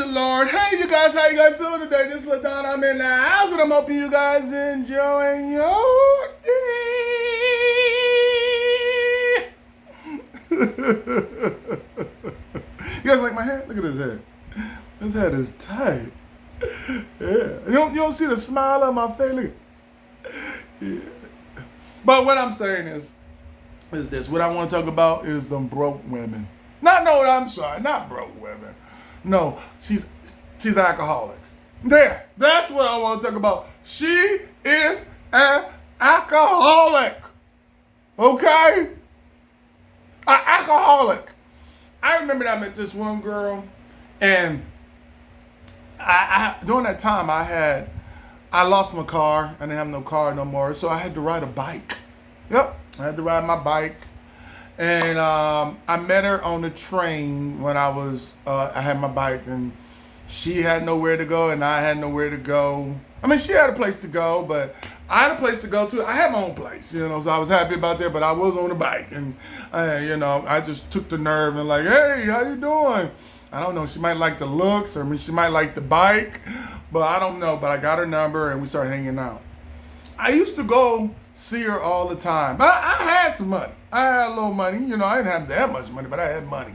the Lord. Hey, you guys, how you guys feeling today? This is LaDon. I'm in the house, and I'm hoping you guys enjoying your day. You guys like my head? Look at his head. His head is tight. Yeah. You don't see the smile on my face? Look. Yeah. But what I'm saying is this. What I want to talk about is them broke women. I'm sorry, not broke women. No, she's alcoholic. There, that's what I want to talk about. She is an alcoholic. Okay? An alcoholic. I remember that I met this one girl, and I during that time I lost my car. I didn't have no car no more, so I had to ride a bike. Yep, I had to ride my bike. And I met her on the train when I had my bike, and she had nowhere to go, and I had nowhere to go. I mean, she had a place to go, but I had a place to go too. I had my own place, so I was happy about that, but I was on the bike, and, I just took the nerve and like, hey, how you doing? I don't know, she might like the looks, or she might like the bike, but I don't know, but I got her number, and we started hanging out. I used to go see her all the time. But I had some money. I had a little money. I didn't have that much money, but I had money.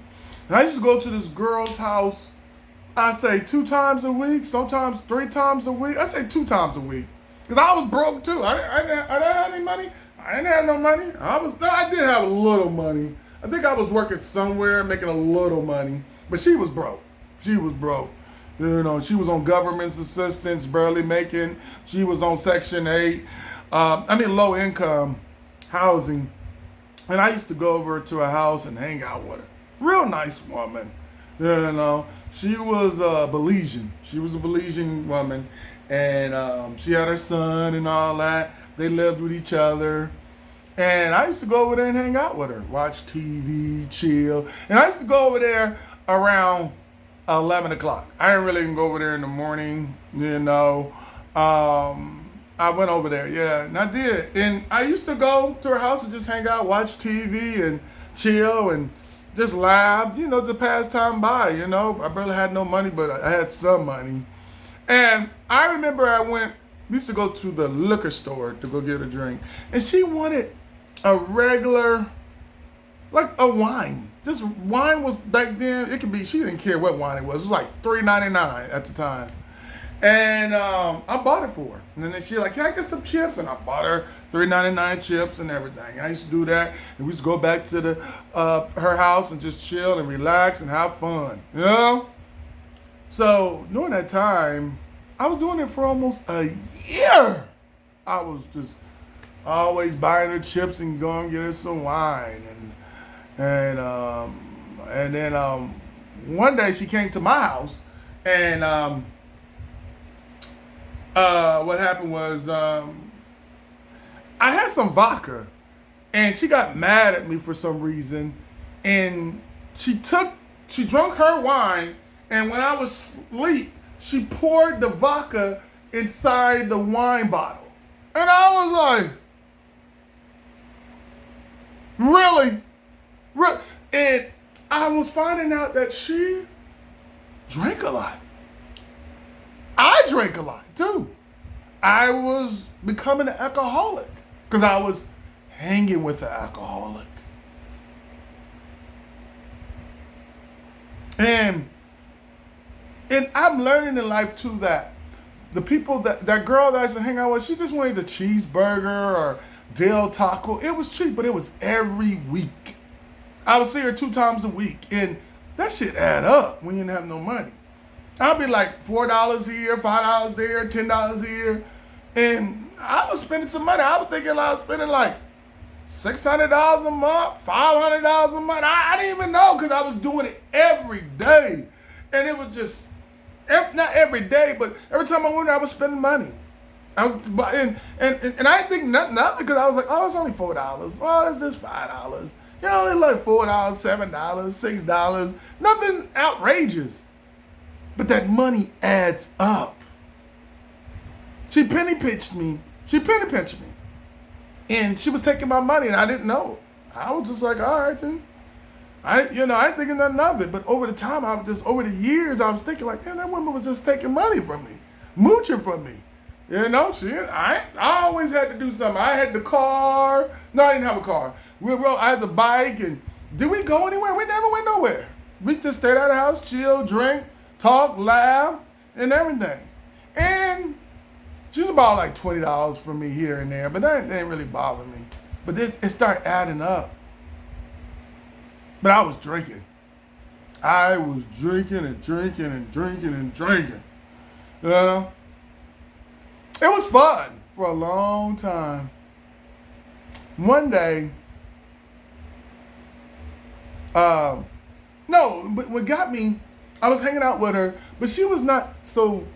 And I used to go to this girl's house, I say 2 times a week, sometimes 3 times a week. I say 2 times a week. Because I was broke too. I didn't have any money. I didn't have no money. I did have a little money. I think I was working somewhere making a little money. But she was broke. She was broke. She was on government assistance, barely making. She was on Section 8. Low income housing. And I used to go over to her house and hang out with her. Real nice woman. She was a Belizean. She was a Belizean woman. And she had her son and all that. They lived with each other. And I used to go over there and hang out with her. Watch TV, chill. And I used to go over there around 11 o'clock. I didn't really even go over there in the morning, I went over there, yeah, and I did. And I used to go to her house and just hang out, watch TV and chill and just laugh, to pass time by, I barely had no money, but I had some money. And I remember we used to go to the liquor store to go get a drink. And she wanted a regular, like a wine. Just wine was back then, she didn't care what wine it was. It was like $3.99 at the time. And I bought it for her. And then she like, can I get some chips? And I bought her $3.99 chips and everything. And I used to do that. And we used to go back to her house and just chill and relax and have fun. So during that time, I was doing it for almost a year. I was just always buying her chips and going and get her some wine. And then one day she came to my house, and what happened was I had some vodka, and she got mad at me for some reason, and she drank her wine, and when I was asleep, she poured the vodka inside the wine bottle, and I was like, really? And I was finding out that she drank a lot. I drank a lot too. I was becoming an alcoholic because I was hanging with an alcoholic. And I'm learning in life too that the people that girl that I used to hang out with, she just wanted a cheeseburger or Del Taco. It was cheap, but it was every week. I would see her 2 times a week, and that shit add up when you didn't have no money. I'd be like $4 here, $5 there, $10 here, and I was spending some money. I was thinking I was spending like $600 a month, $500 a month. I didn't even know because I was doing it every day, and it was just not every day, but every time I went there, I was spending money. I was and I didn't think nothing because I was like, oh, it's only $4. Oh, it's just $5. It's like $4, $7, $6. Nothing outrageous. But that money adds up. She penny pinched me. And she was taking my money, and I didn't know. I was just like, all right then. I ain't thinking nothing of it. But over the time, over the years, I was thinking like, damn, that woman was just taking money from me, mooching from me. I always had to do something. I had the car. No, I didn't have a car. I had the bike, and did we go anywhere? We never went nowhere. We just stayed at the house, chill, drink, talk, laugh, and everything. And she was about like $20 for me here and there, but that didn't really bother me. But it started adding up. But I was drinking. I was drinking and drinking and drinking and drinking. You know? It was fun for a long time. One day, no, but what got me, I was hanging out with her, but she was not so,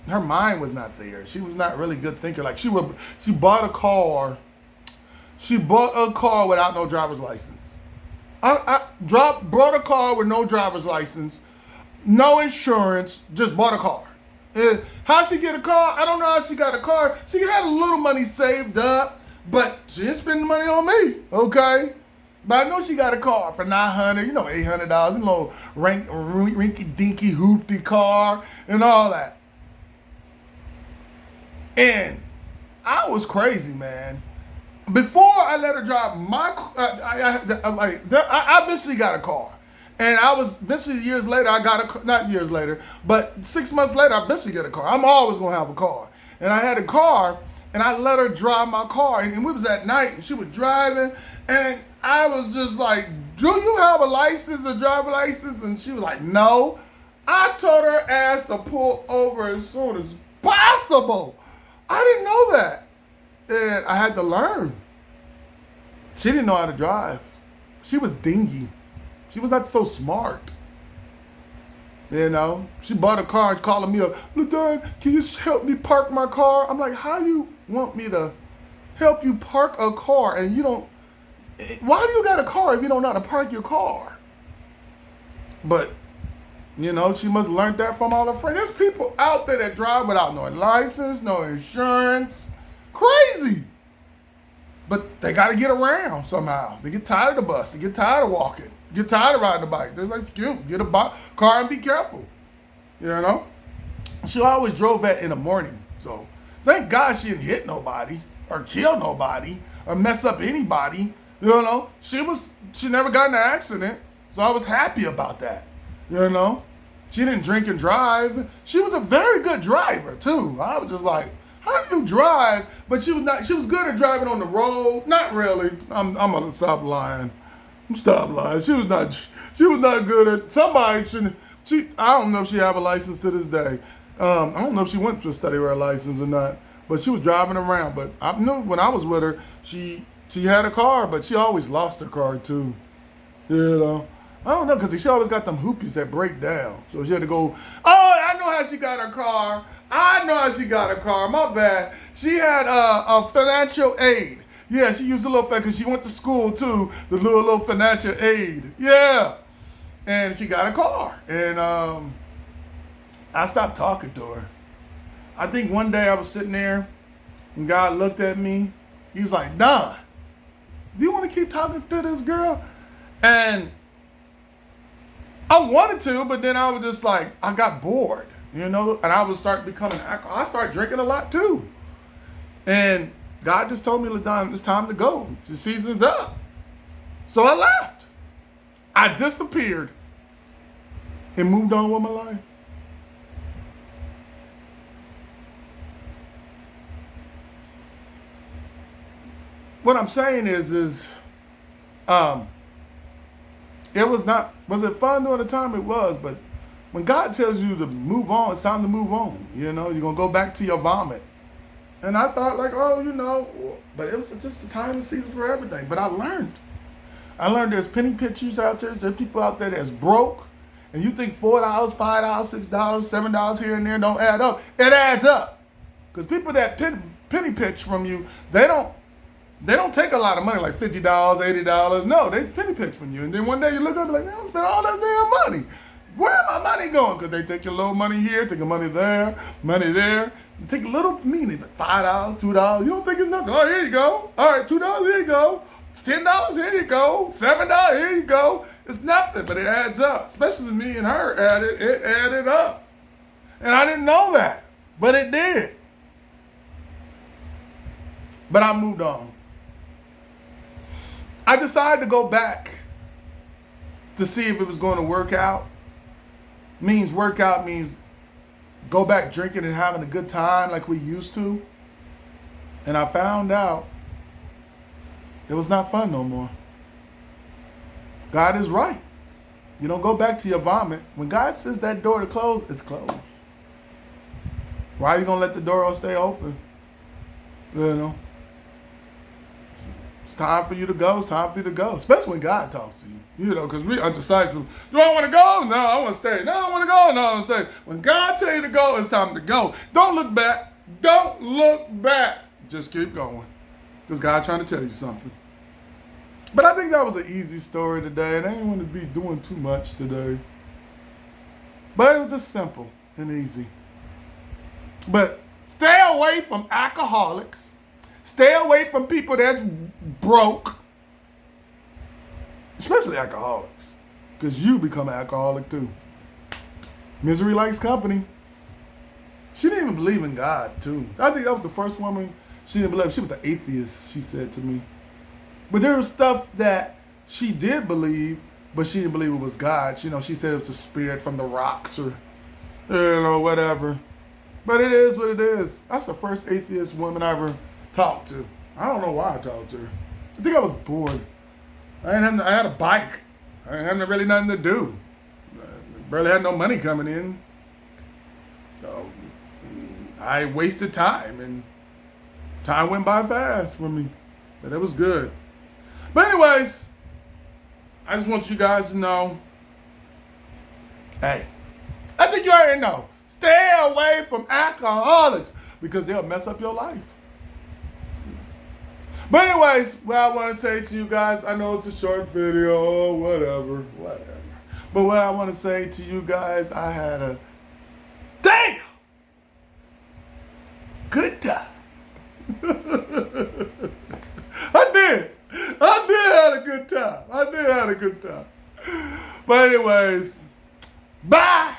her mind was not there. She was not really good thinker. Like she bought a car. She bought a car without no driver's license. Brought a car with no driver's license, no insurance, just bought a car. And how she get a car? I don't know how she got a car. She had a little money saved up, but she didn't spend the money on me, okay? But I know she got a car for $900, $800, a little rinky-dinky hoopty car and all that. And I was crazy, man. Before I let her drive my car, I eventually got a car. And eventually years later, I got a car, not years later, but 6 months later, I eventually get a car. I'm always going to have a car. And I had a car, and I let her drive my car. And we was at night, and she was driving, and I was just like, do you have a license, a driver license? And she was like, no. I told her ass to pull over as soon as possible. I didn't know that. And I had to learn. She didn't know how to drive. She was dingy. She was not so smart. She bought a car and calling me up. LaDon, can you help me park my car? I'm like, how you want me to help you park a car and you don't, why do you got a car if you don't know how to park your car? But, she must have learned that from all her friends. There's people out there that drive without no license, no insurance. Crazy. But they got to get around somehow. They get tired of the bus. They get tired of walking. Get tired of riding the bike. They're like, get a car and be careful. She always drove that in the morning. So thank God she didn't hit nobody or kill nobody or mess up anybody. She never got in an accident. So I was happy about that. She didn't drink and drive. She was a very good driver too. I was just like, how do you drive? But she was good at driving on the road. Not really. I'm gonna stop lying. Stop lying. She was not good at, somebody shouldn't, I don't know if she have a license to this day. I don't know if she went to study her license or not, but she was driving around. But I knew when I was with her, she had a car, but she always lost her car too. I don't know, because she always got them hoopies that break down. So she had to go, I know how she got her car. My bad. She had a financial aid. Yeah, she used a little because she went to school too, the little financial aid. Yeah. And she got a car. And I stopped talking to her. I think one day I was sitting there and God looked at me. He was like, Don, do you want to keep talking to this girl? And I wanted to, but then I was just like, I got bored, and I would start becoming alcohol. I started drinking a lot too. And God just told me, LaDon, it's time to go. The season's up. So I left. I disappeared and moved on with my life. What I'm saying is was it fun during the time? It was, but when God tells you to move on, it's time to move on. You're going to go back to your vomit. And I thought but it was just a time and season for everything. But I learned there's penny pitchers out there. There's people out there that's broke. And you think $4, $5, $6, $7 here and there don't add up. It adds up. Because people that penny pitch from you, they don't take a lot of money, like $50, $80. No, they penny pitch from you. And then one day you look up and like, I spent all that damn money. Where my money going? Because they take your little money here, take your money there. You take a little meaning, like $5, $2. You don't think it's nothing. Oh, here you go. All right, $2, here you go. $10, here you go. $7, here you go. It's nothing, but it adds up. Especially me and her it added up. And I didn't know that, but it did. But I moved on. I decided to go back to see if it was going to work out. Workout means go back drinking and having a good time like we used to. And I found out it was not fun no more. God is right. You don't go back to your vomit. When God says that door to close, it's closed. Why are you going to let the door stay open? You know? It's time for you to go. It's time for you to go. Especially when God talks to you. You know, because we undecisive. Do I want to go? No, I want to stay. No, I want to go. No, I want to stay. When God tells you to go, it's time to go. Don't look back. Don't look back. Just keep going. Because God's trying to tell you something. But I think that was an easy story today. And I didn't want to be doing too much today. But it was just simple and easy. But stay away from alcoholics. Stay away from people that's broke. Especially alcoholics. Because you become an alcoholic too. Misery likes company. She didn't even believe in God too. I think that was the first woman she didn't believe. She was an atheist, she said to me. But there was stuff that she did believe, but she didn't believe it was God. You know, she said it was a spirit from the rocks or, whatever. But it is what it is. That's the first atheist woman I ever talked to. I don't know why I talked to her. I think I was bored. I had a bike. I didn't have really nothing to do. I barely had no money coming in. So I wasted time, and time went by fast for me. But it was good. But anyways, I just want you guys to know, hey, I think you already know. Stay away from alcoholics because they'll mess up your life. But anyways, what I want to say to you guys, I know it's a short video, whatever. But what I want to say to you guys, I had a damn good time. I did have a good time. But anyways, bye.